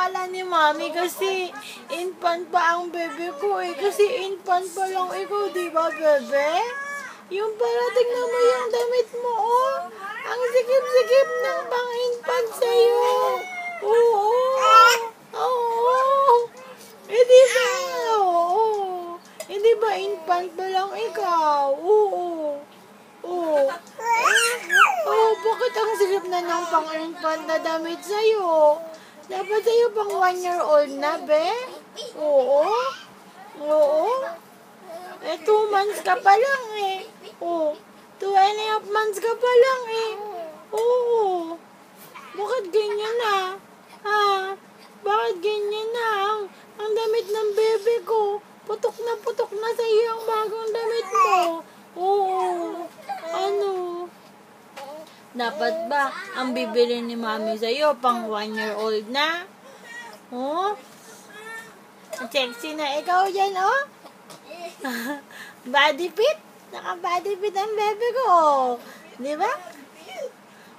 akala ni Mami kasi infant pa ang bebe ko eh. Kasi infant pa lang ikaw, di ba, bebe? Yung pala, tignan mo yung damit mo, oh. Ang sikip-sikip ng pang-infant sa'yo. Oo. Oo. Hindi ba? Oo. Hindi ba infant pa lang ikaw? Oo. Oo. Oh, bakit ang silip na ng pang-infant na damit sa'yo? Dapat sa'yo pang 1-year-old na, be? Oo. Oo. 2 months ka pa lang eh. Oo. 2.5 months ka pa lang eh. Oo. Bakit ganyan na? Ha? Bakit ganyan na? Ang damit ng bebe ko. Putok na sa'yo ang bagong damit mo. Oo. Ano? Dapat ba ang bibili ni Mami sa'yo pang 1-year-old na? Oh? Sexy na ikaw dyan, oh? Body fit? Naka-body fit ang bebe ko. Di ba?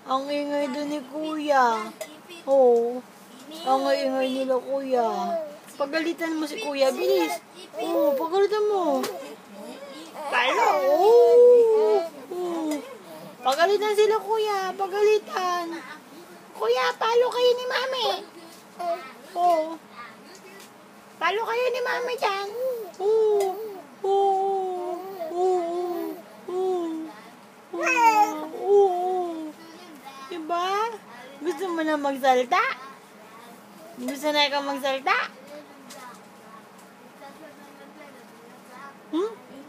Ang ingay doon ni Kuya. Oh. Ang ingay nila, Kuya. Pagalitan mo si Kuya, bilis. Oh, pagalitan mo. Palo. Oh. Pagalitan sila, Kuya. Pagalitan. Kuya, palo kayo ni Mami. Oh. Palo kayo ni Mami dyan. Oh. Oh. Oh. Oh. Diba? Gusto mo na magsalta? Gusto na ikaw magsalta?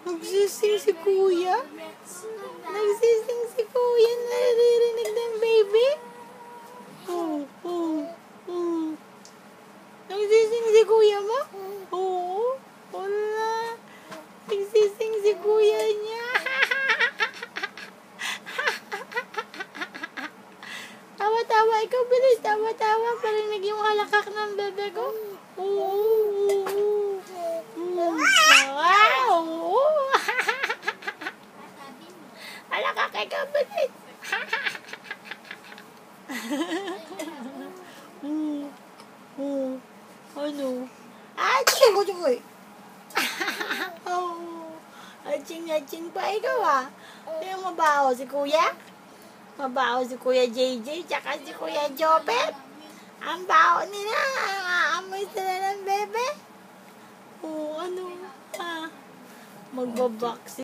Nagsising si Kuya? Nagsising si Kuya, naririnig ng baby? Nagsising si Kuya mo? Oo. Wala. Nagsising si Kuya niya. Tawa-tawa. Ikaw bilis. Tawa-tawa. Parinig yung halakak ng bebe ko. Wow! Halakak. Ikaw bilis. Ano? Ching! Aching pa ikaw ah. Yung mabaho si Kuya? Mabaho si Kuya JJ tsaka si Kuya Jopet. Ang baho nila. Aamoy sila ng bebe. Ano? Magbaboxing.